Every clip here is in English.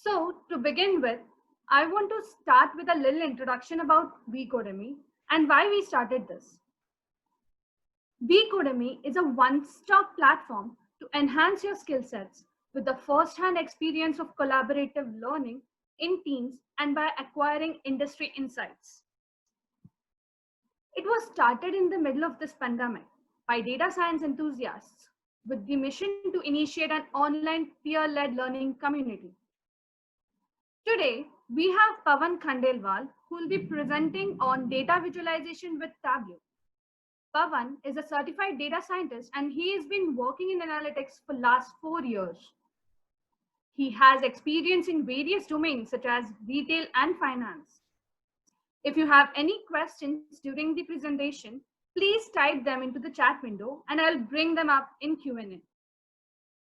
So, to begin with, I want to start with a little introduction about Vcodemy and why we started this. Vcodemy is a one-stop platform to enhance your skill sets with the first-hand experience of collaborative learning in teams and by acquiring industry insights. It was started in the middle of this pandemic by data science enthusiasts with the mission to initiate an online peer-led learning community. Today, we have Pavan Khandelwal who will be presenting on data visualization with Tableau. Pavan is a certified data scientist and he has been working in analytics for last 4 years. He has experience in various domains such as retail and finance. If you have any questions during the presentation, please type them into the chat window and I'll bring them up in Q&A.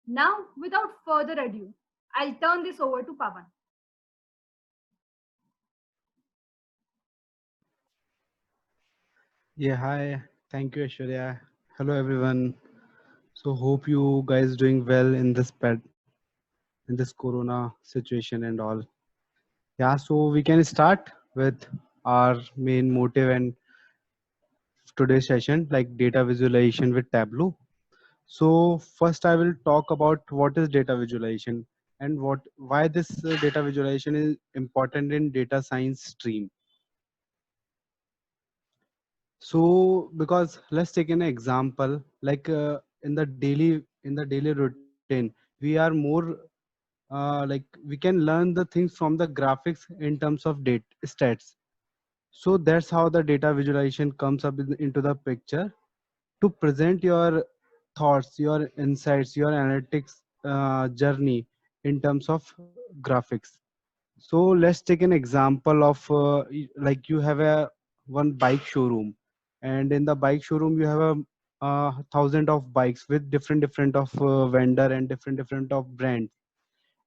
Now, without further ado, I'll turn this over to Pavan. Yeah, hi. Thank you, Aishwarya. Hello, everyone. So hope you guys doing well in this Corona situation and all. Yeah, so we can start with our main motive and today's session, like data visualization with Tableau. So first, I will talk about what is data visualization and why this data visualization is important in data science stream. So because let's take an example, like in the daily routine, we are more like we can learn the things from the graphics in terms of data stats. So that's how the data visualization comes up into the picture to present your thoughts, your insights, your analytics journey in terms of graphics. So let's take an example of like you have a one bike showroom, and in the bike showroom you have a thousand of bikes with different of vendor and different of brands,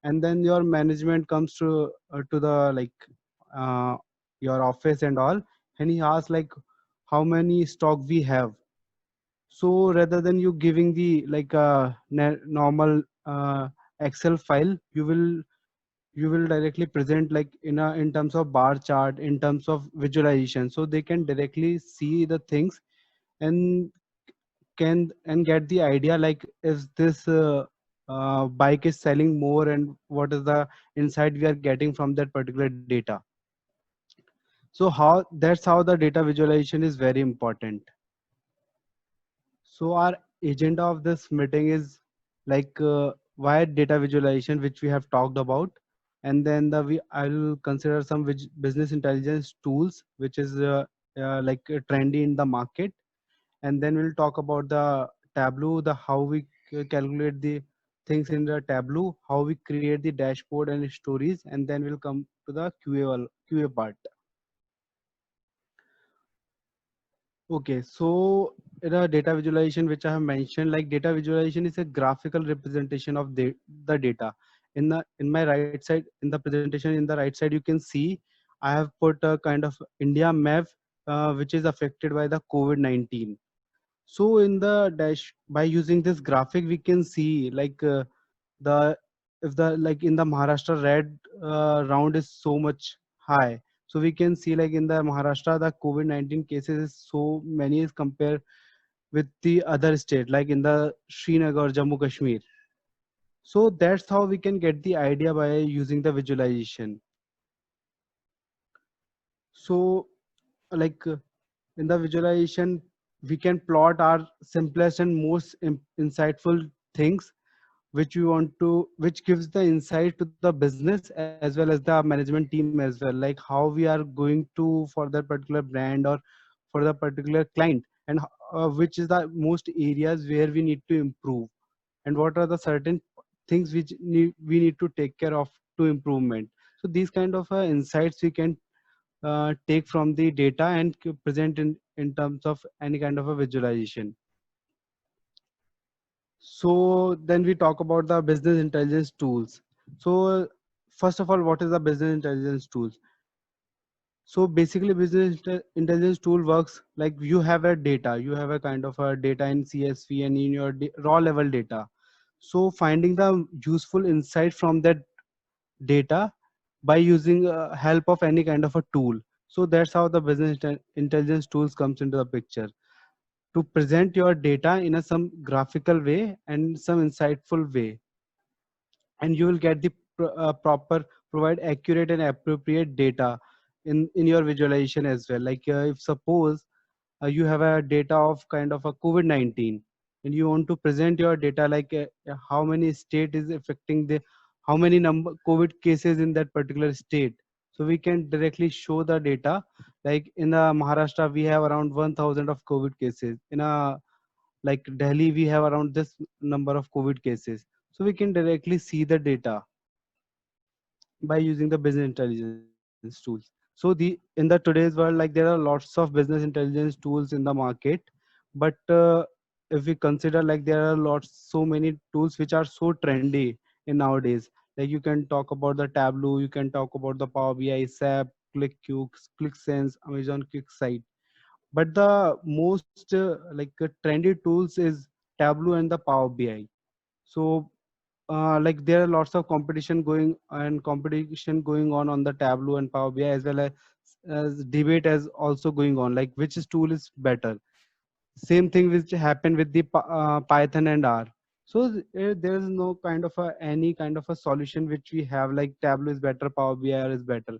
and then your management comes to the like uh, your office and all, and he asks like how many stock we have. So rather than you giving the like normal Excel file, you will directly present like in terms of bar chart, in terms of visualization, so they can directly see the things and get the idea like if this bike is selling more and what is the insight we are getting from that particular data. So how that's how the data visualization is very important. So our agenda of this meeting is like why data visualization, which we have talked about, and then I'll consider some business intelligence tools, which is like trendy in the market, and then we'll talk about the Tableau, the how we calculate the things in the Tableau, how we create the dashboard and stories, and then we'll come to the QA part. Okay, so the data visualization, which I have mentioned, like data visualization is a graphical representation of the data. In my right side, in the presentation, in the right side, you can see I have put a kind of India map, which is affected by the COVID-19. So in the dash, by using this graphic, we can see like the if the like in the Maharashtra red round is so much high. So we can see like in the Maharashtra the COVID-19 cases is so many as compared with the other state, like in the Srinagar, Jammu Kashmir. So that's how we can get the idea by using the visualization. So like in the visualization, we can plot our simplest and most insightful things which we want to, which gives the insight to the business as well as the management team as well, like how we are going to for that particular brand or for the particular client, and which is the most areas where we need to improve, and what are the certain things which we need to take care of to improvement. So these kind of insights we can take from the data and present in terms of any kind of a visualization. So then we talk about the business intelligence tools. So first of all, what is the business intelligence tools? So basically, intelligence tool works like you have a data, you have a kind of a data in CSV and in your raw level data. So finding the useful insight from that data by using help of any kind of a tool. So that's how the intelligence tools comes into the picture, to present your data in a some graphical way and some insightful way, and you will get the proper, provide accurate and appropriate data in your visualization as well. Like if suppose you have a data of kind of a COVID-19, and you want to present your data like how many state is affecting the, how many number COVID cases in that particular state. So we can directly show the data, like in Maharashtra we have around 1000 of COVID cases, in a like Delhi we have around this number of COVID cases. So we can directly see the data by using the business intelligence tools. So the in the today's world, like there are lots of business intelligence tools in the market, but if we consider, like there are lots, so many tools which are so trendy in nowadays. Like you can talk about the Tableau, you can talk about the Power BI, SAP, ClickView, ClickSense, Amazon QuickSight. But the most trendy tools is Tableau and the Power BI. So like there are lots of competition going on the Tableau and Power BI, as debate as also going on, like which tool is better. Same thing which happened with the Python and R. So there is no kind of any kind of a solution which we have, like Tableau is better, Power BI is better.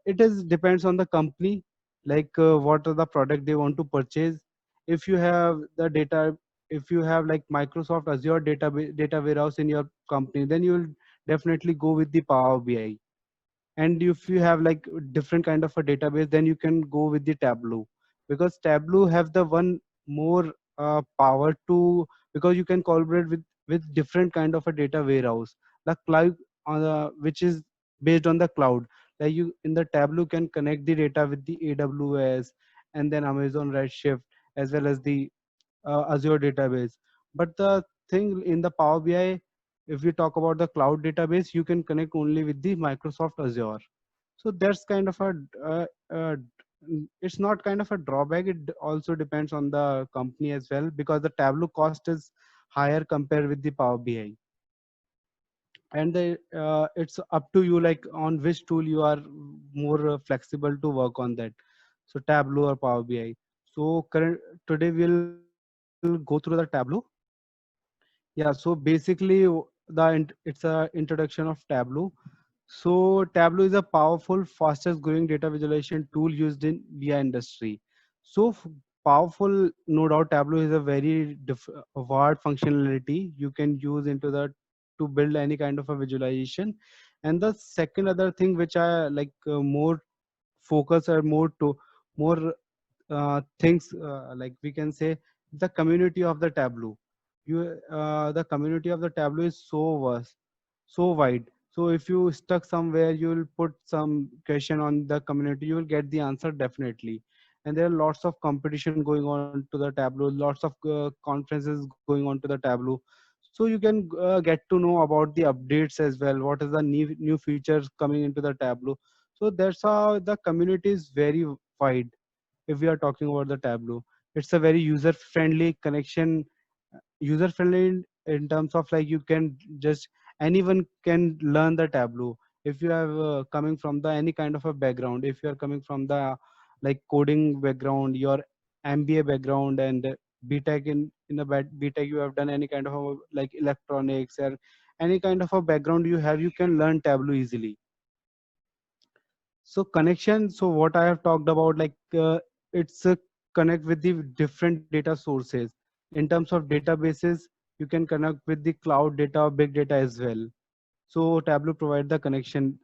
It is depends on the company, like what are the product they want to purchase. If you have the data, if you have like Microsoft Azure data warehouse in your company, then you will definitely go with the Power BI. And if you have like different kind of a database, then you can go with the Tableau, because Tableau have the one more power to, because you can collaborate with different kind of a data warehouse, the cloud on the, which is based on the cloud. Like you in the Tableau can connect the data with the AWS and then Amazon Redshift, as well as the Azure database. But the thing in the Power BI, if we talk about the cloud database, you can connect only with the Microsoft Azure. So that's kind of a it's not kind of a drawback. It also depends on the company as well, because the Tableau cost is higher compared with the Power BI. And it's up to you, like on which tool you are more flexible to work on that. So Tableau or Power BI. So current today we'll go through the Tableau. Yeah, so basically it's a introduction of Tableau. So Tableau is a powerful, fastest growing data visualization tool used in BI industry. So powerful, no doubt. Tableau is a very wide functionality you can use into the to build any kind of a visualization. And the second other thing which I like more focus, or more things, like we can say, the community of the Tableau. The community of the Tableau is so vast, so wide. So if you stuck somewhere, you will put some question on the community, you will get the answer definitely. And there are lots of competition going on to the Tableau, lots of conferences going on to the Tableau. So you can get to know about the updates as well, what is the new features coming into the Tableau. So that's how the community is very wide. If we are talking about the Tableau, it's a very user friendly connection, user friendly in terms of like you can just, anyone can learn the Tableau. If you have coming from the any kind of a background, if you are coming from the like coding background, your MBA background, and BTech, in a BTech you have done any kind of a, like electronics, or any kind of a background you have, you can learn Tableau easily. So connection, so what I have talked about, like it's a connect with the different data sources. In terms of databases, you can connect with the cloud data or big data as well. So Tableau provide the connection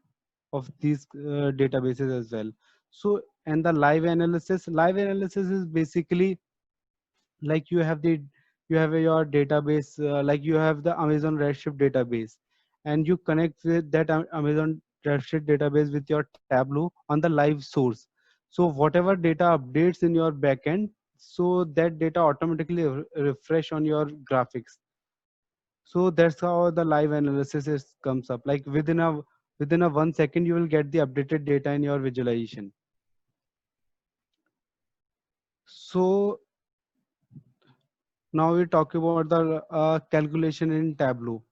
of these databases as well. So, and the live analysis is basically like you have your database, like you have the Amazon Redshift database, and you connect with that Amazon Redshift database with your Tableau on the live source. So whatever data updates in your backend, so that data automatically refresh on your graphics. So that's how the live analysis comes up, like within a 1 second you will get the updated data in your visualization. So now we talk about the calculation in Tableau.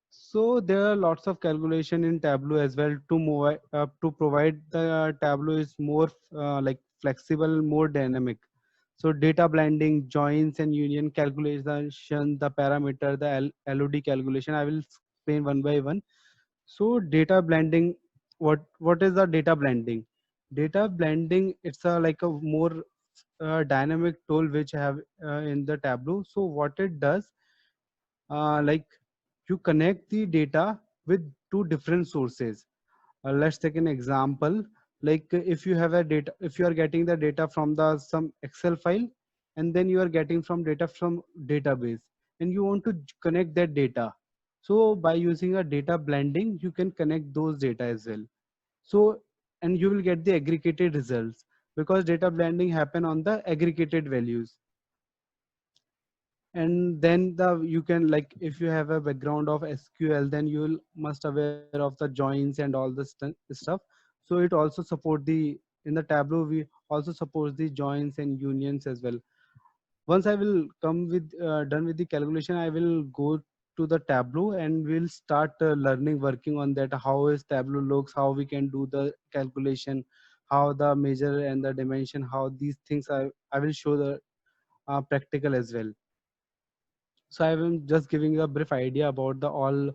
So there are lots of calculation in Tableau as well to provide the Tableau is more like flexible, more dynamic. So data blending, joins and union calculation, the parameter, the LOD calculation. I will explain one by one. So data blending, what is the data blending? Data blending, it's a like a more dynamic tool which I have in the Tableau. So what it does, like you connect the data with two different sources. Let's take an example. Like if you have a data, if you are getting the data from the some Excel file, and then you are getting from data from database, and you want to connect that data. So by using a data blending, you can connect those data as well. So and you will get the aggregated results, because data blending happen on the aggregated values. And then you can, like if you have a background of SQL, then you will must aware of the joins and all this stuff. So it also support the, in the Tableau we also support the joins and unions as well. Once I will come with done with the calculation, I will go to the Tableau and we'll start learning, working on that, how is Tableau looks, how we can do the calculation, how the measure and the dimension, how these things I will show the practical as well. So I am just giving a brief idea about the all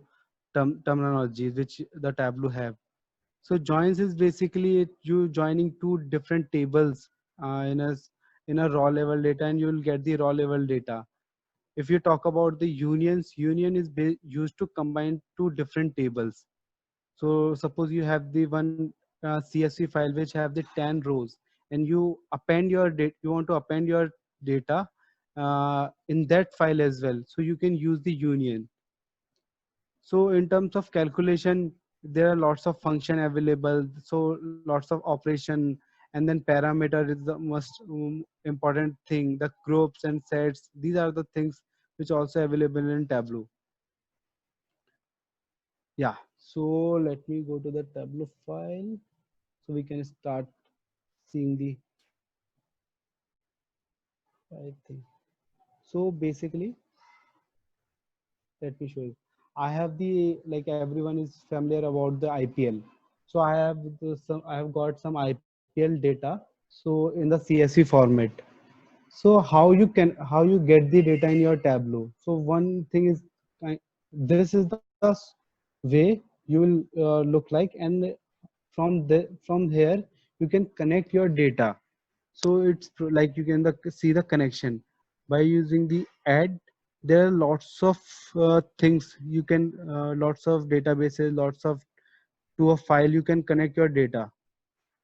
terminologies which the Tableau have. So joins is basically you joining two different tables in a raw level data, and you will get the raw level data. If you talk about the unions, union is used to combine two different tables. So suppose you have the one CSV file which have the 10 rows, and you append your data, you want to append your data in that file as well. So you can use the union. So in terms of calculation, there are lots of function available. So lots of operation, and then parameter is the most important thing. The groups and sets, these are the things which also available in Tableau. Yeah. So let me go to the Tableau file so we can start seeing the right thing. So basically, let me show you. I have the, like everyone is familiar about the IPL. So I have I have got some IPL data. So in the CSV format. So how you get the data in your Tableau? So one thing is, this is the way you will look like, and from here you can connect your data. So it's like you can see the connection by using the add. There are lots of things you can, lots of databases, lots of, to a file you can connect your data.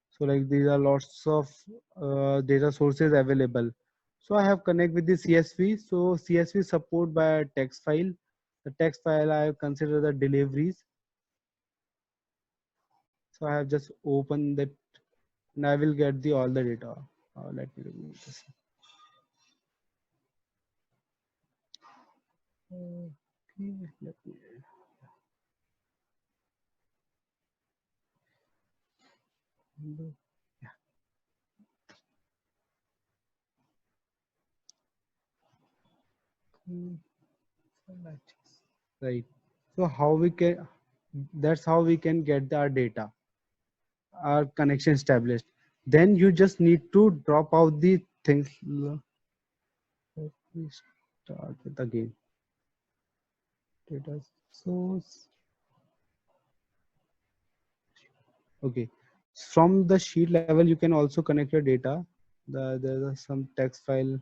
So like these are lots of data sources available. So I have connect with the CSV. So CSV support by a text file. The text file I have considered the deliveries. So I have just opened that, and I will get the all the data. Let me remove this. Okay, let me, yeah. Right. So how we can, that's how we can get our data, our connection established. Then you just need to drop out the things. Let me start with again. Data source. Okay. From the sheet level, you can also connect your data. There's some text file.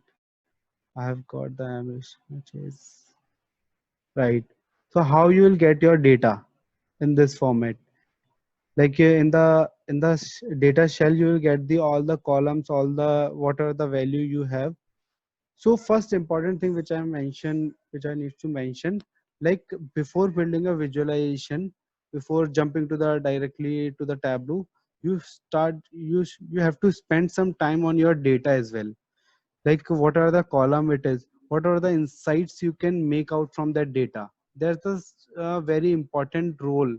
I have got the image, which is right. So how you will get your data in this format? Like in the data shell, you will get the all the columns, all the what are the value you have. So first important thing which I mentioned, which I need to mention, like before building a visualization, before jumping to the directly to the Tableau, you have to spend some time on your data as well. Like what are the column it is, what are the insights you can make out from that data. There's this very important role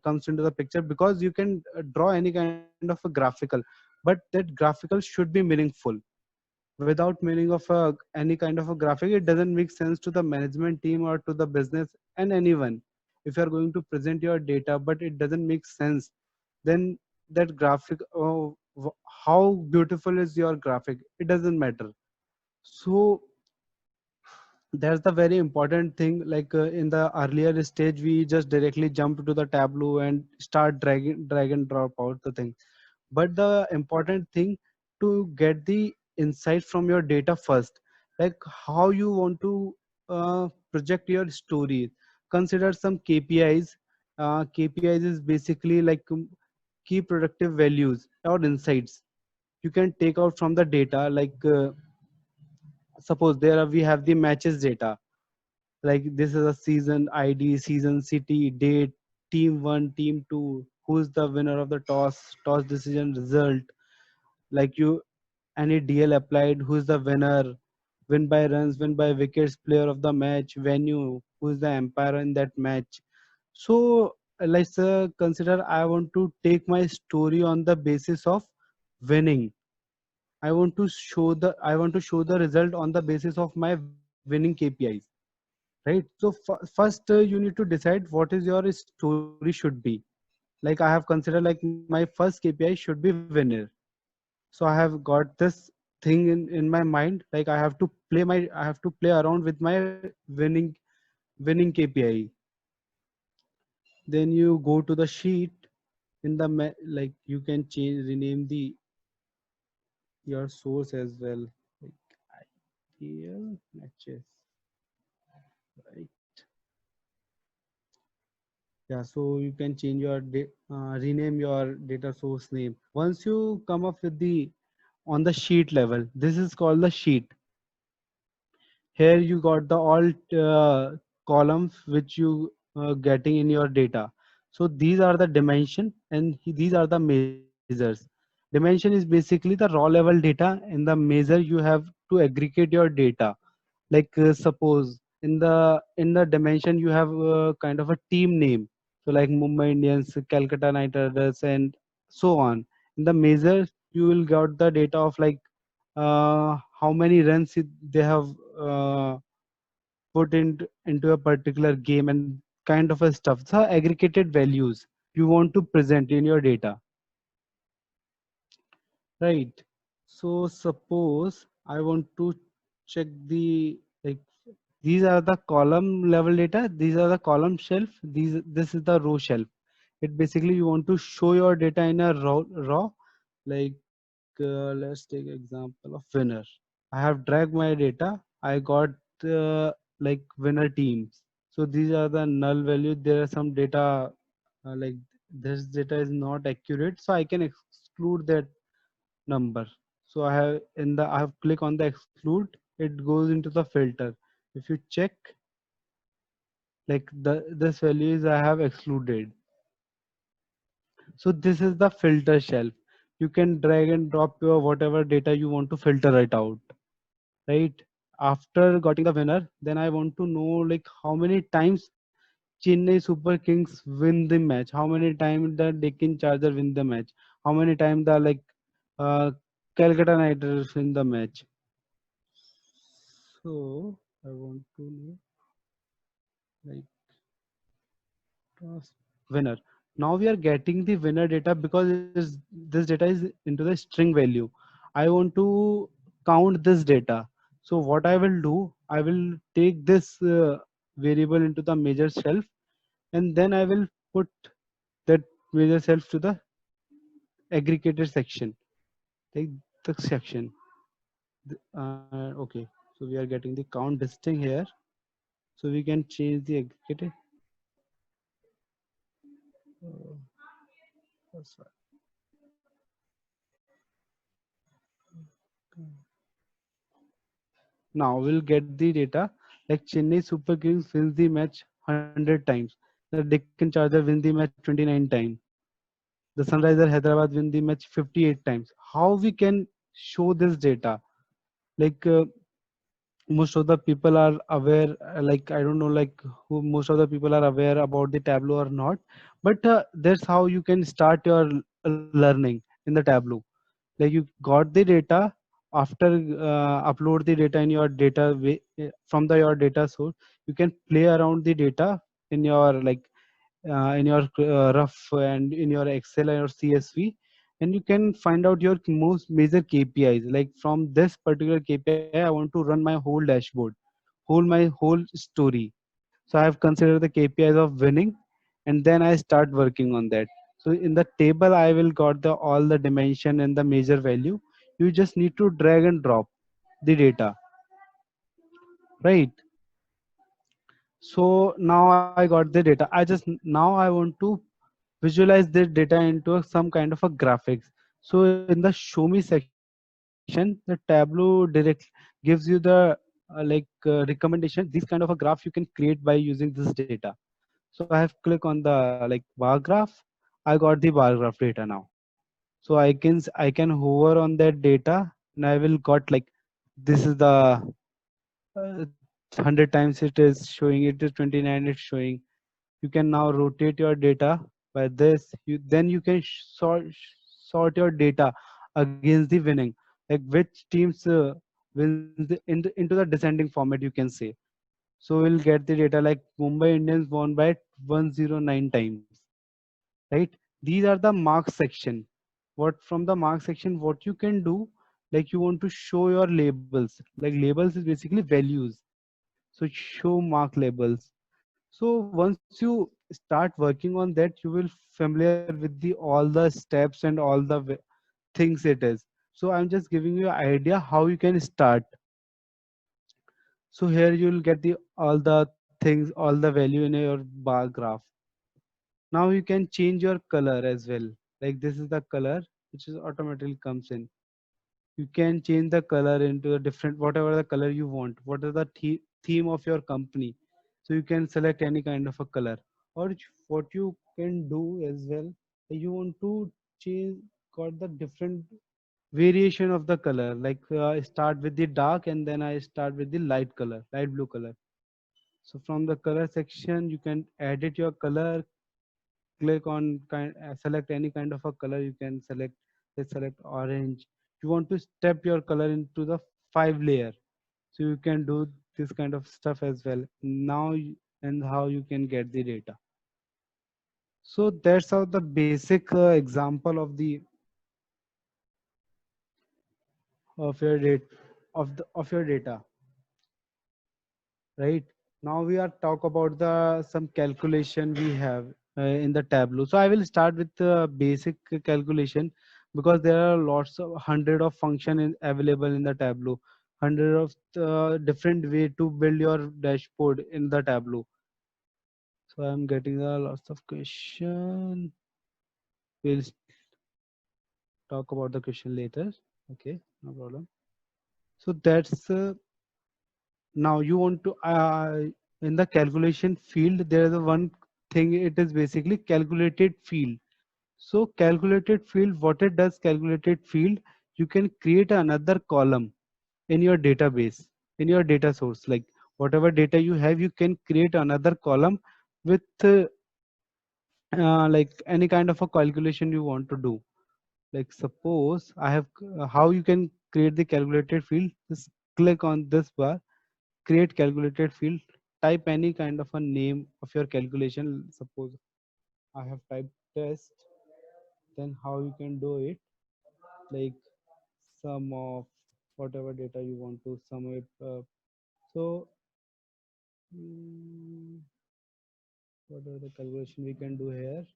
comes into the picture, because you can draw any kind of a graphical, but that graphical should be meaningful. Without meaning of any kind of a graphic, it doesn't make sense to the management team or to the business, and anyone. If you are going to present your data but it doesn't make sense, then that graphic, how beautiful is your graphic, it doesn't matter. So that's the very important thing. Like in the earlier stage we just directly jump to the Tableau and start drag and drop out the thing. But the important thing, to get the insight from your data first, like how you want to project your story. Consider some KPIs. KPIs is basically like key productive values or insights you can take out from the data. Like suppose we have the matches data, like this is a season ID, season, city, date, team 1, team 2, who's the winner of the toss decision result. Like you, any DL applied, who's the winner, win by runs, win by wickets, player of the match, venue, who's the umpire in that match. So let's consider I want to take my story on the basis of winning. I want to show the result on the basis of my winning KPIs, right? So first you need to decide what is your story should be. Like I have considered, like my first KPI should be winner. So I have got this thing in my mind, like I have to play around with my winning KPI. Then you go to the sheet. In the like you can change rename the your source as well, like IPL matches, right? Yeah, so you can change your rename your data source name. Once you come up with the on the sheet level, this is called the sheet. Here you got the all columns which you getting in your data. So these are the dimension and these are the measures. Dimension is basically the raw level data, and the measure you have to aggregate your data. Like suppose in the dimension you have kind of a team name, so like Mumbai Indians, Calcutta Knight Riders, and so on. In the measure you will get the data of like how many runs they have uh, put into a particular game and kind of a stuff. So aggregated values you want to present in your data, right? So suppose I want to check the like these are the column level data, these are the column shelf, this is the row shelf. It basically you want to show your data in a raw, like let's take example of winner. I have dragged my data, I got like winner teams. So these are the null value. There are some data like this data is not accurate, so I can exclude that number. So I have click on the exclude, it goes into the filter. If you check, like this values I have excluded. So this is the filter shelf. You can drag and drop your whatever data you want to filter it out, right? After getting the winner, then I want to know like how many times Chennai Super Kings win the match, how many times the Deccan Charger win the match, how many times the like uh, Calcutta Knight Riders win the match. So I want to know like winner. Now we are getting the winner data because this data is into the string value. I want to count this data. So what I will do, I will take this variable into the measure shelf, and then I will put that measure shelf to the aggregated section. Take the section. Okay, so we are getting the count distinct here. So we can change the aggregated. Uh, sorry. Now we'll get the data like Chennai Super Kings wins the match 100 times. The Deccan Charger wins the match 29 times. The Sunriser Hyderabad win the match 58 times. How we can show this data? Like most of the people are aware, like I don't know, like who most of the people are aware about the Tableau or not. But that's how you can start your learning in the Tableau. Like you got the data, after upload the data in your data from the your data source, you can play around the data in your in your rough and in your Excel or CSV, and you can find out your most major KPIs. Like from this particular KPI, I want to run my whole dashboard, my whole story. So I have considered the KPIs of winning, and then I start working on that. So in the table, I will got the all the dimension and the major value. You just need to drag and drop the data, right? So now I got the data. Now I want to visualize this data into some kind of a graphics. So in the show me section, the Tableau direct gives you the recommendation. These kind of a graph you can create by using this data. So I have click on the bar graph. I got the bar graph data now. So I can hover on that data, and I will got this is the 100 times it is showing, it is 29 it's showing. You can now rotate your data by this. You can sort your data against the winning, like which teams wins into the descending format, you can say. So we'll get the data like Mumbai Indians won by 109 times, right? These are the mark section. What from the mark section, what you can do, like you want to show your labels. Like labels is basically values. So show mark labels. So once you start working on that, you will familiar with the all the steps and all the things it is. So I'm just giving you an idea how you can start. So here you will get the all the things, all the value in your bar graph. Now you can change your color as well. Like this is the color which is automatically comes in. You can change the color into a different whatever the color you want. What is the theme of your company? So you can select any kind of a color. Or what you can do as well, you want to change got the different variation of the color. Like I start with the dark and then I start with the light color, light blue color. So from the color section, you can edit your color, click on select any kind of a color. You can select, let's select orange. You want to step your color into the 5 layer, so you can do this kind of stuff as well. Now and how you can get the data. So that's how the basic example of your data, of your data, right? Now we are talk about the some calculation we have in the Tableau. So I will start with the basic calculation, because there are lots of hundred of function available in the Tableau, hundred of different way to build your dashboard in the Tableau. So I'm getting the lots of question. We'll talk about the question later. Okay, no problem. So that's now you want to in the calculation field there is a one thing, it is basically calculated field. So calculated field, what it does, calculated field, you can create another column in your database, in your data source. Like whatever data you have, you can create another column with like any kind of a calculation you want to do. Like suppose I have how you can create the calculated field, just click on this bar, create calculated field, type any kind of a name of your calculation. Suppose I have typed test, then how you can do it, like sum of whatever data you want to sum it up. So whatever the calculation we can do here.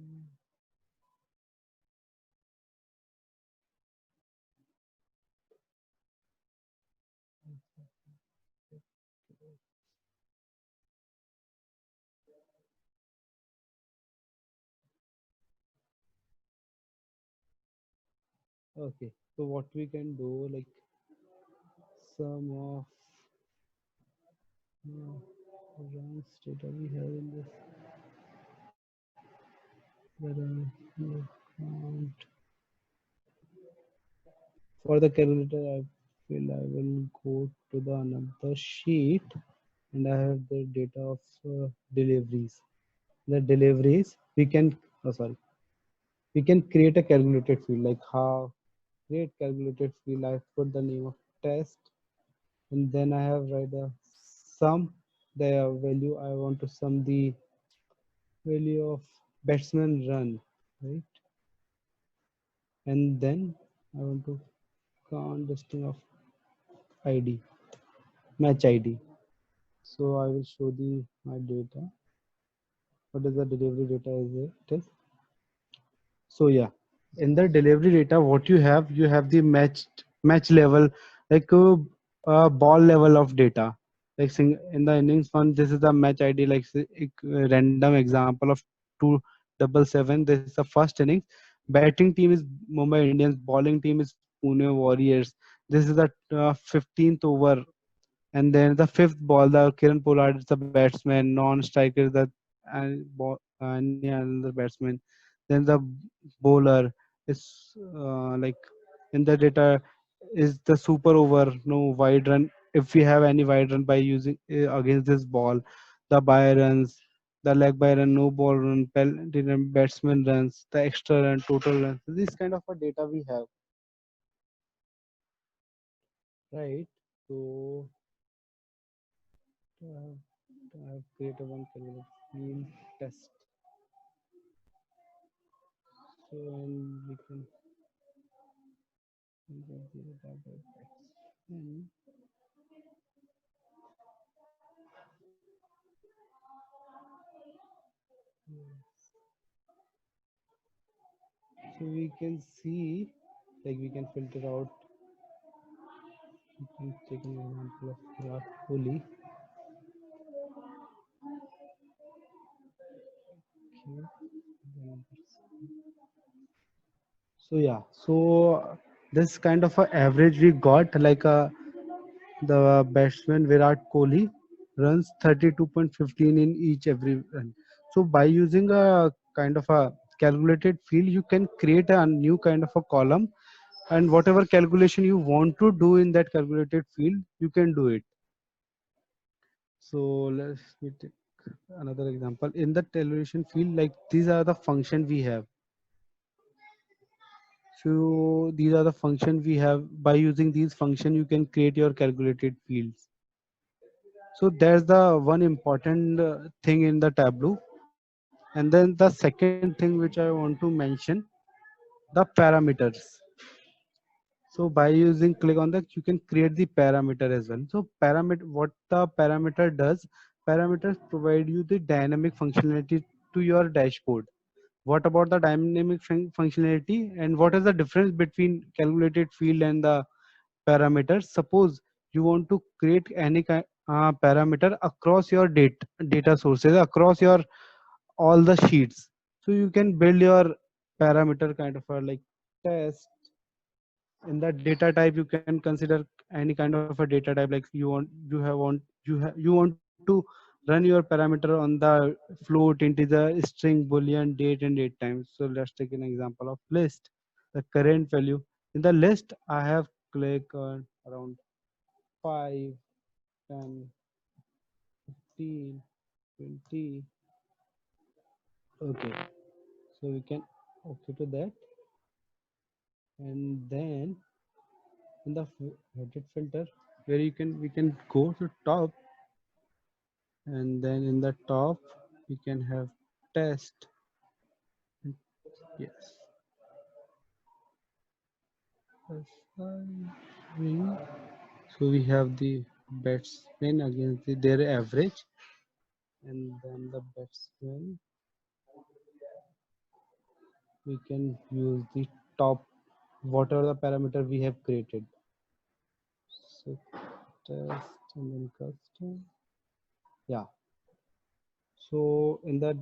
Mm, okay, so what we can do, like sum of runs data we have in this, count. For the calculator, I feel I will go to the another sheet, and I have the data of deliveries. The deliveries we can, oh sorry, we can create a calculated field. Like how create calculated field, I put the name of test, and then I have write a sum. the value I want to sum the value of batsman run, right? And then I want to count the string of id, match id. So I will show the my data. What is the delivery data is it is. So yeah, in the delivery data, what you have the match level, like ball level of data. Like in the innings one, this is the match ID. Like a random example of 277. This is the first innings. Batting team is Mumbai Indians. Bowling team is Pune Warriors. This is the 15th over, and then the fifth ball, the Kiran Pollard is the batsman, non-striker is the any another batsman. Then the bowler is like in the data is the super over, no wide run. If we have any wide run by using against this ball, the by runs, the leg by run, no ball run, penalty run, batsman runs, the extra run, total runs. This kind of a data we have, right? So I have created one calculator field test. So and we can get the data by and so we can see, like we can filter out. We can take an example of Virat Kohli. Okay. So yeah, so this kind of a average we got, like the batsman Virat Kohli runs 32.15 in each every run. So by using a kind of a calculated field, you can create a new kind of a column, and whatever calculation you want to do in that calculated field, you can do it. So let's me take another example. In the calculation field, like these are the function we have. So these are the function we have. By using these function, you can create your calculated fields. So there's the one important thing in the Tableau. And then the second thing which I want to mention, the parameters. So by using click on that, you can create the parameter as well. So parameter, what the parameter does, parameters provide you the dynamic functionality to your dashboard. What about the dynamic functionality, and what is the difference between calculated field and the parameters? Suppose you want to create any kind parameter across your data sources, across your all the sheets. So you can build your parameter kind of a like test. In that data type, you can consider any kind of a data type, like you want to run your parameter on the float, integer, string, boolean, date and date time. So let's take an example of list. The current value in the list, I have click on around 5, 10, 15, 20. Okay, so we can okay to that. And then in the edit filter, where you can we can go to top, and then in the top we can have test. Yes, so we have the batsman against their average, and then the batsman we can use the top, whatever the parameter we have created. So test and then custom. Yeah, so in the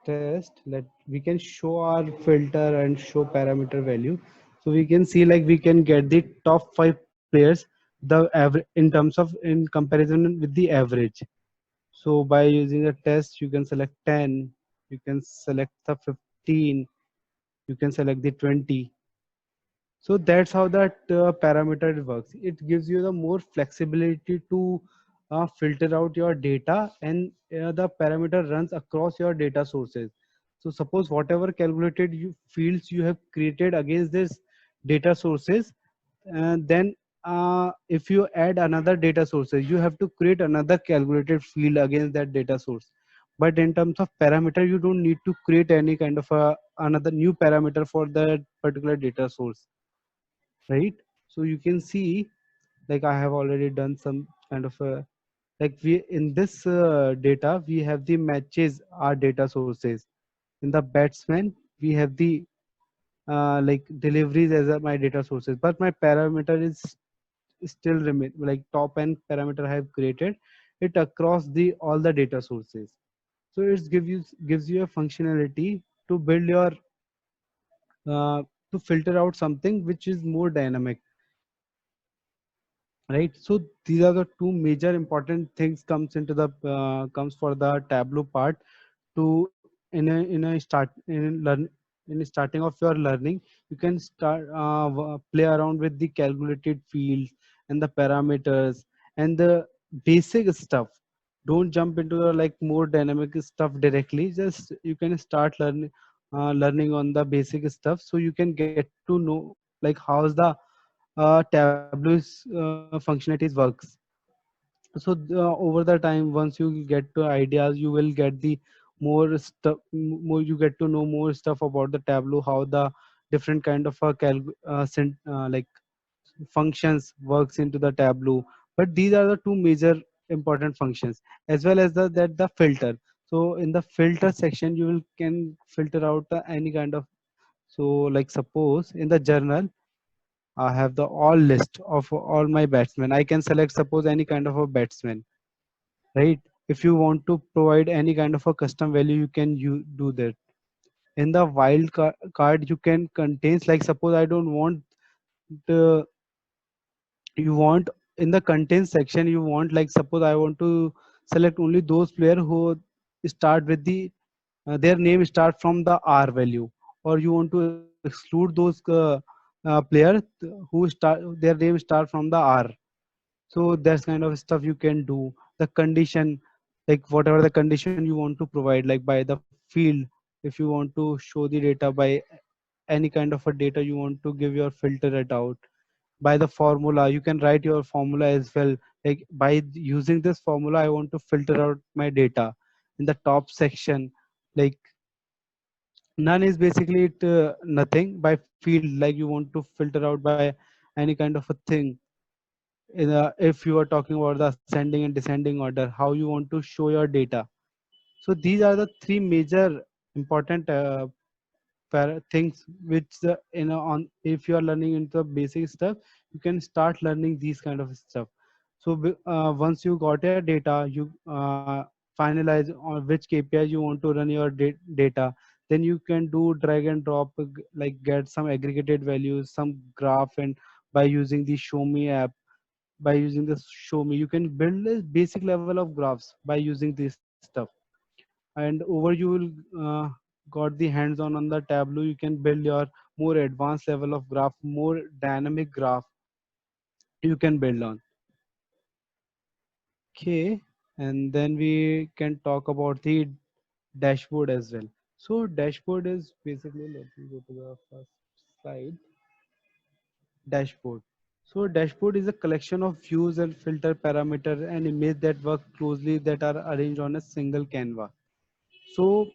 test, let we can show our filter and show parameter value. So we can see, like we can get the top 5 players, the average in terms of in comparison with the average. So by using a test, you can select 10, you can select the 15, you can select the 20. So that's how that parameter works. It gives you the more flexibility to filter out your data, and the parameter runs across your data sources. So suppose whatever calculated fields you have created against this data sources, then if you add another data sources, you have to create another calculated field against that data source. But in terms of parameter, you don't need to create any kind of a another new parameter for that particular data source, right? So you can see, like I have already done some kind of a, like we in this data we have the matches our data sources. In the batsman we have the like deliveries as my data sources, but my parameter is still remain like top n parameter I have created it across the all the data sources. So it gives you a functionality to build your to filter out something which is more dynamic, right? So these are the two major important things comes into the comes for the Tableau part. To in a start in learn in starting of your learning, you can start play around with the calculated fields and the parameters and the basic stuff. Don't jump into the like more dynamic stuff directly. Just you can start learning on the basic stuff, so you can get to know like how's the Tableau's functionalities works. So over the time, once you get to ideas, you will get the more stuff, more you get to know more stuff about the Tableau, how the different kind of like functions works into the Tableau. But these are the two major important functions, as well as the filter. So in the filter section, you will can filter out any kind of, so like suppose in the journal I have the all list of all my batsmen. I can select suppose any kind of a batsman, right? If you want to provide any kind of a custom value, you can do that. In the card, you can contains like suppose I don't want the, you want in the content section, you want like suppose I want to select only those player who start with the their name start from the R value, or you want to exclude those players who start their name start from the R. So that's kind of stuff you can do. The condition, like whatever the condition you want to provide, like by the field, if you want to show the data by any kind of a data you want to give your filter it out. By the formula, you can write your formula as well, like by using this formula I want to filter out my data. In the top section, like none is basically nothing. By field, like you want to filter out by any kind of a thing. If you are talking about the ascending and descending order, how you want to show your data. So these are the three major important things which on if you are learning into the basic stuff, you can start learning these kind of stuff. So once you got your data, you finalize on which KPI you want to run your data. Then you can do drag and drop, like get some aggregated values, some graph, and by using the show me app, by using the show me, you can build a basic level of graphs by using this stuff. And over you will got the hands on the Tableau, you can build your more advanced level of graph, more dynamic graph you can build on. Okay, and then we can talk about the dashboard as well. So dashboard is basically, let me go to the first slide. Dashboard. So dashboard is a collection of views and filter parameter and image that work closely, that are arranged on a single canvas. So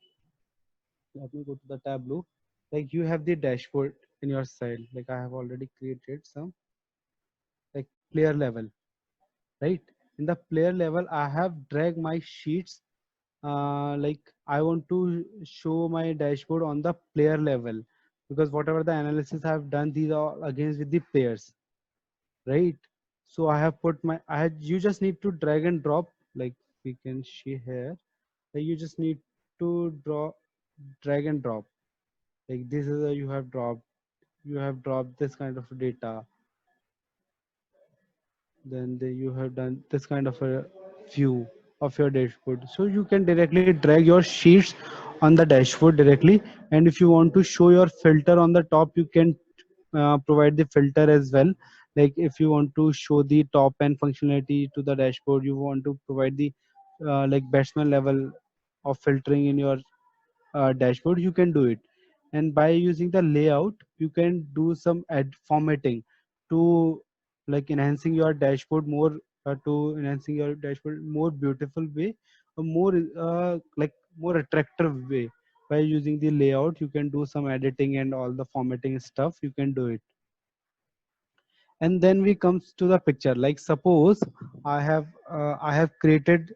let me go to the Tableau. Like you have the dashboard in your side. Like I have already created some like player level, right? In the player level, I have dragged my sheets. Like I want to show my dashboard on the player level, because whatever the analysis I have done, these are against with the players, right? So I have put my, I had, you just need to drag and drop, like we can see here. Like you just need to drag and drop. Like this is a, you have dropped this kind of data, then you have done this kind of a view of your dashboard. So you can directly drag your sheets on the dashboard directly. And if you want to show your filter on the top, you can provide the filter as well. Like if you want to show the top end functionality to the dashboard, you want to provide the like batsman level of filtering in your dashboard, you can do it. And by using the layout, you can do some formatting to like enhancing your dashboard more, to enhancing your dashboard more beautiful way, a more like more attractive way. By using the layout, you can do some editing and all the formatting stuff, you can do it. And then we comes to the picture. Like suppose I have created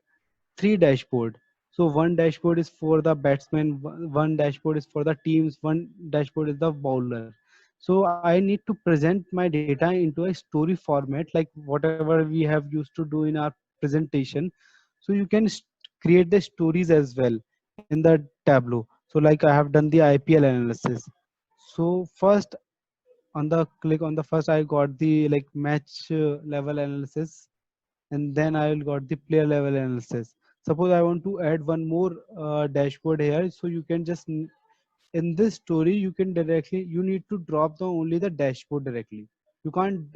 three dashboard. So one dashboard is for the batsman, one dashboard is for the teams, one dashboard is the bowler. So I need to present my data into a story format, like whatever we have used to do in our presentation. So you can create the stories as well in the Tableau. So like I have done the IPL analysis. So first, on the click on the first, I got the like match level analysis, and then I will got the player level analysis. Suppose I want to add one more dashboard here, so you can just in this story you can directly, you need to drop the only the dashboard directly. You can't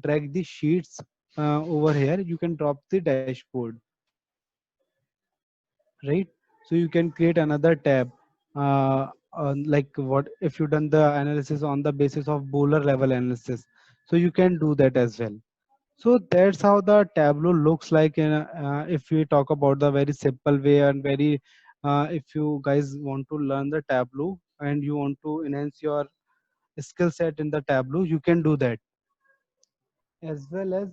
drag the sheets over here. You can drop the dashboard, right? So you can create another tab, like what if you done the analysis on the basis of bowler level analysis, so you can do that as well. So that's how the Tableau looks like. In if we talk about the very simple way and very, if you guys want to learn the Tableau and you want to enhance your skill set in the Tableau, you can do that. As well as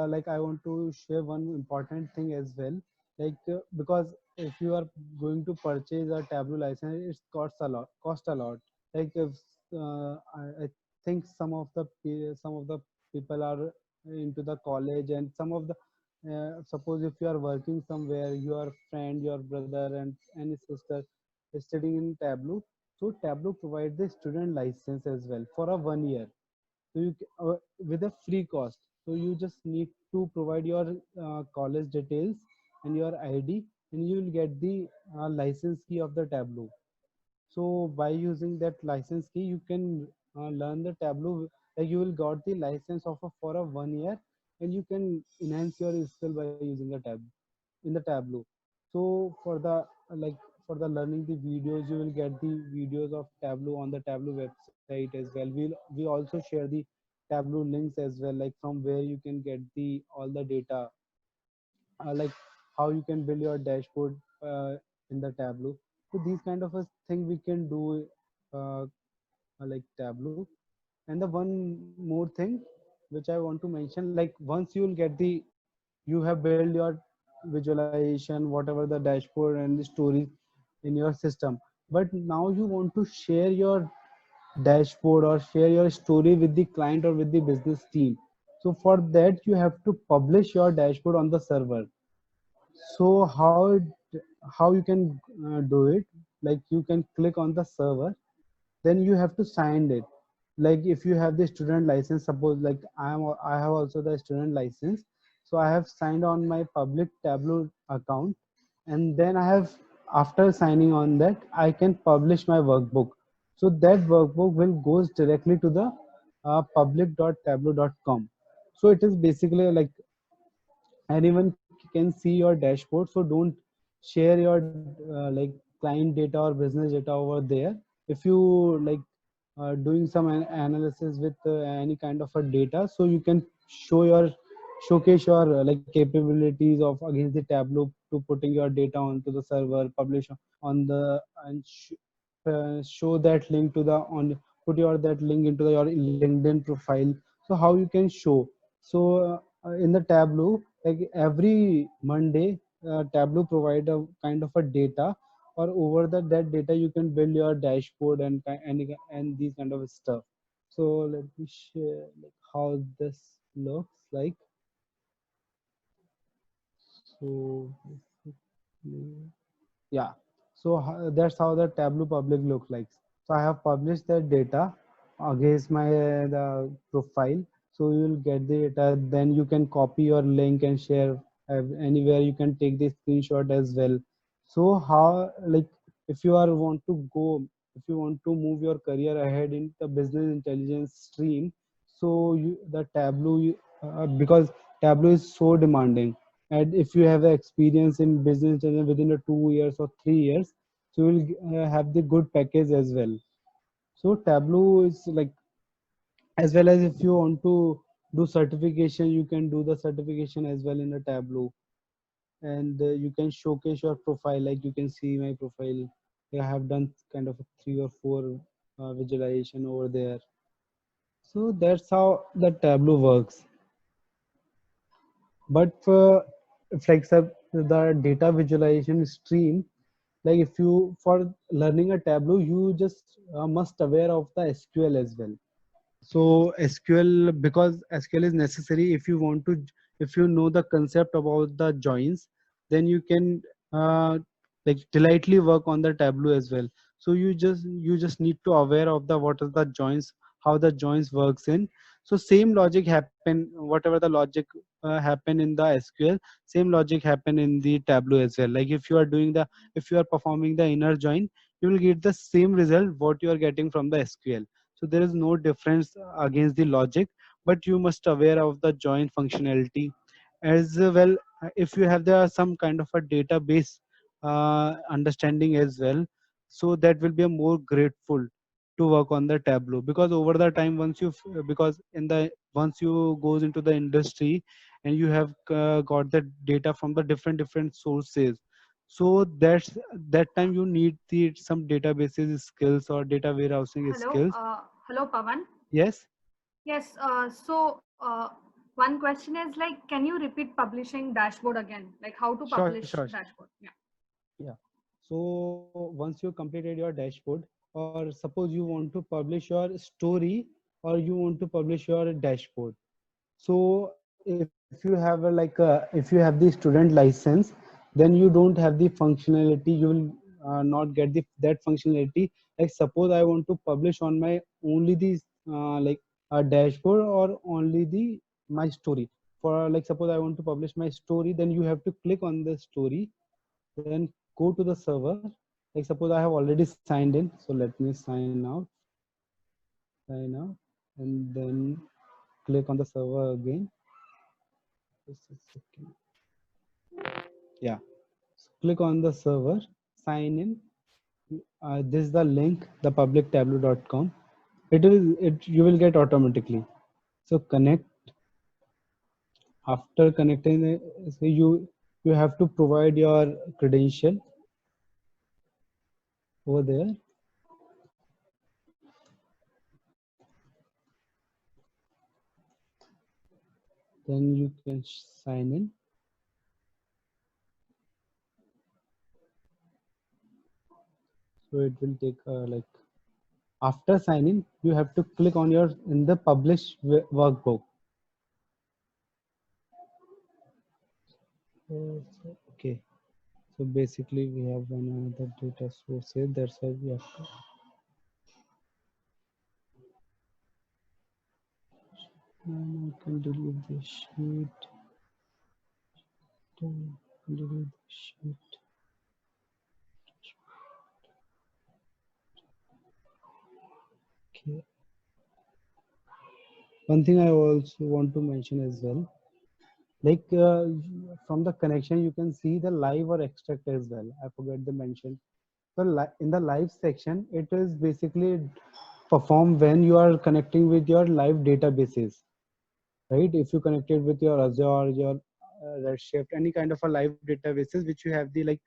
like I want to share one important thing as well. Like because if you are going to purchase a Tableau license, it cost a lot. Like if I think some of the people are into the college, and some of the suppose if you are working somewhere, your friend, your brother and any sister is studying in Tableau. So Tableau provides the student license as well for a 1 year. So with a free cost. So you just need to provide your college details and your ID, and you will get the license key of the Tableau. So by using that license key, you can learn the Tableau. Like you will got the license of for a 1 year, and you can enhance your skill by using the tab in the Tableau. So for the like for the learning the videos, you will get the videos of Tableau on the Tableau website as well. We also share the Tableau links as well, like from where you can get the all the data, like how you can build your dashboard in the Tableau. So these kind of a thing we can do like Tableau. And the one more thing which I want to mention, like once you will get the, you have built your visualization, whatever the dashboard and the stories in your system, but now you want to share your dashboard or share your story with the client or with the business team. So for that you have to publish your dashboard on the server. So how you can do it, like you can click on the server, then you have to sign it. Like if you have the student license, suppose like I have also the student license. So I have signed on my public Tableau account, and then I have, after signing on that, I can publish my workbook. So that workbook will goes directly to the public.tableau.com. So it is basically like anyone can see your dashboard. So don't share your like client data or business data over there. If you like doing some analysis with any kind of a data, so you can showcase your like capabilities of against the Tableau to putting your data onto the server, publish on the and show that link to the on put your that link into your LinkedIn profile. So how you can show. So in the Tableau, like every Monday, Tableau provide a kind of a data, or over that data you can build your dashboard and and these kind of stuff. So let me share like how this looks like. So basically, yeah. So that's how the Tableau public look like. So I have published that data against my the profile. So you will get the data. Then you can copy your link and share anywhere. You can take the screenshot as well. So how like if you are want to go, if you want to move your career ahead in the business intelligence stream, so the Tableau because Tableau is so demanding, and if you have experience in business intelligence within the 2 years or 3 years, so you will have the good package as well. So Tableau is like, as well as if you want to do certification, you can do the certification as well in a Tableau. And you can showcase your profile, like you can see my profile. I have done kind of 3 or 4 visualization over there. So that's how the Tableau works. But for the data visualization stream, like if you for learning a Tableau, you just must aware of the SQL as well. So SQL, because SQL is necessary if you want to, if you know the concept about the joins, then you can like delightly work on the Tableau as well. So you just need to aware of the what is the joins, how the joins works in. So same logic happen, whatever the logic happen in the SQL, same logic happen in the Tableau as well. Like if you are doing the, if you are performing the inner join, you will get the same result what you are getting from the SQL. So there is no difference against the logic, but you must aware of the join functionality as well. If you have the some kind of a database understanding as well, so that will be a more grateful to work on the Tableau. Because over the time, once you because in the once you goes into the industry and you have got the data from the different sources, so that time you need the some databases skills or data warehousing Hello, skills. hello, Pavan. Yes, Yes. One question is like, can you repeat publishing dashboard again? Like how to sure, publish sure. dashboard? Yeah. Yeah. So once you completed your dashboard, or suppose you want to publish your story, or you want to publish your dashboard. So if you have if you have the student license, then you don't have the functionality. You will not get the that functionality. Like suppose I want to publish on my only the like a dashboard or only the my story. For like suppose I want to publish my story, then you have to click on the story, then go to the server. Like suppose I have already signed in, so let me sign out, and then click on the server again. Just a second. Yeah, so click on the server, sign in. This is the link, the publictableau.com. It you will get automatically. So connect. After connecting, so you have to provide your credential over there. Then you can sign in. So it will take like after signing, you have to click on your in the publish workbook. Okay, so basically we have another data sources. That's why we have to. I can delete this sheet. Delete the sheet. Okay. One thing I also want to mention as well, like from the connection you can see the live or extract as well. I forgot to mention. So in the live section, it is basically perform when you are connecting with your live databases, right? If you connected with your Azure, your Redshift, any kind of a live databases which you have the like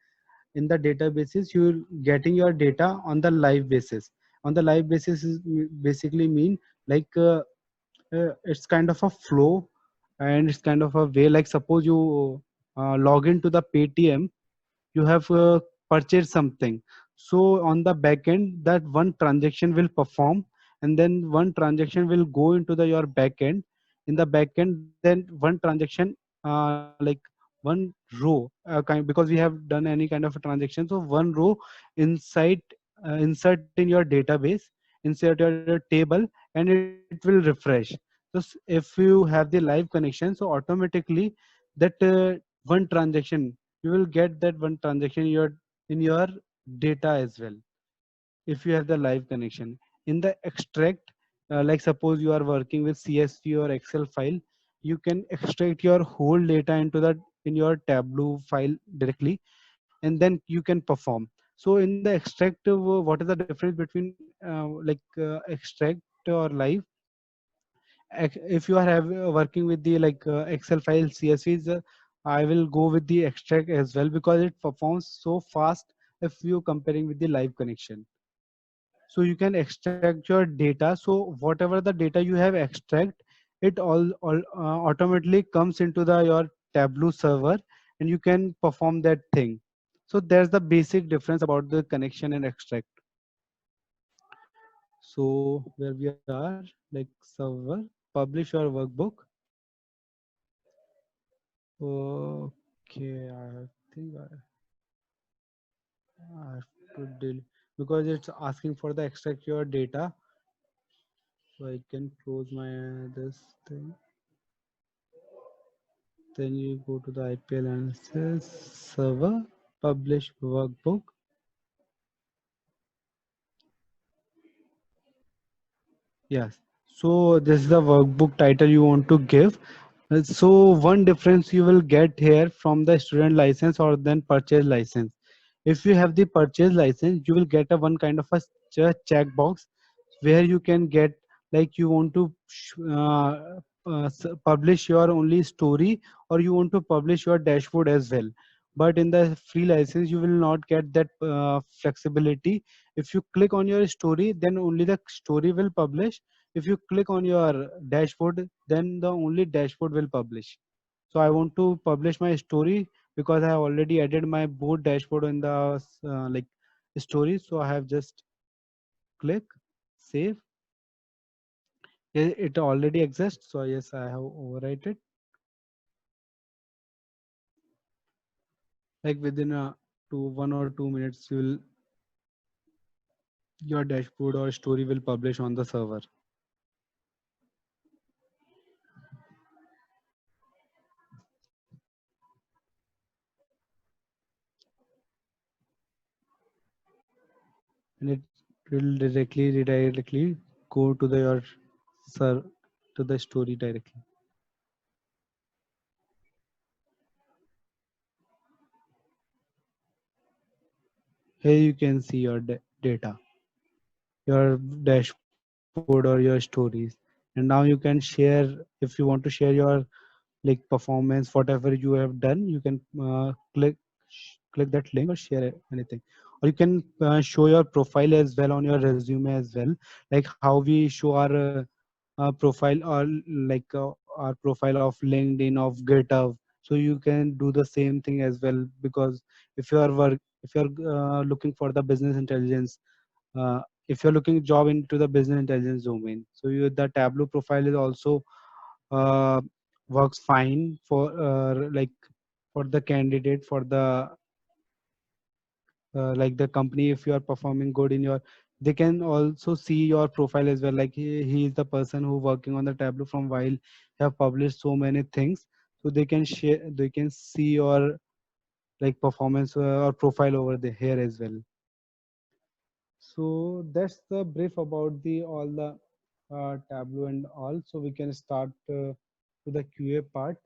in the databases, you're getting your data on the live basis. On the live basis is basically mean like it's kind of a flow, and it's kind of a way. Like suppose you log into the Paytm, you have purchased something, so on the back end that one transaction will perform, and then one transaction will go into the your back end. In the back end, then one transaction like one row because we have done any kind of a transaction, so one row inside insert in your database, insert your table, and it will refresh. So if you have the live connection, so automatically that one transaction, you will get that one transaction in your data as well. If you have the live connection in the extract, like suppose you are working with CSV or Excel file, you can extract your whole data into that in your Tableau file directly, and then you can perform. So in the extract, what is the difference between extract or live? if you are working with the like Excel file CSVs, I will go with the extract as well because it performs so fast if you comparing with the live connection. So you can extract your data. So whatever the data you have extract, it all automatically comes into the your Tableau server, and you can perform that thing. So there's the basic difference about the connection and extract. So where we are, like server, publish your workbook. Okay, I think I have to delete because it's asking for the extract your data. So I can close my this thing. Then you go to the IPL analysis server, publish workbook. Yes. So this is the workbook title you want to give. So one difference you will get here from the student license or then purchase license. If you have the purchase license, you will get a one kind of a checkbox where you can get like you want to publish your only story or you want to publish your dashboard as well. But in the free license, you will not get that flexibility. If you click on your story, then only the story will publish. If you click on your dashboard, then the only dashboard will publish. So I want to publish my story because I have already added my board dashboard in the like story. So I have just click save. It already exists. So yes, I have overwrite it. Like within a 1 or 2 minutes, you will your dashboard or story will publish on the server. And it will directly go to the your sir to the story directly. Here you can see your data, your dashboard or your stories, and now you can share if you want to share your like performance, whatever you have done. You can click that link or share anything, or you can show your profile as well on your resume as well, like how we show our profile or like our profile of LinkedIn, of GitHub. So you can do the same thing as well, because if you are if you're looking for the business intelligence, uh, if you're looking job into the business intelligence domain, so the Tableau profile is also uh, works fine for like for the candidate, for the like the company. If you are performing good in your, they can also see your profile as well, like he is the person who working on the Tableau from while have published so many things. So they can share, they can see your like performance or profile over the here as well. So that's the brief about the all the Tableau and all. So we can start to the QA part.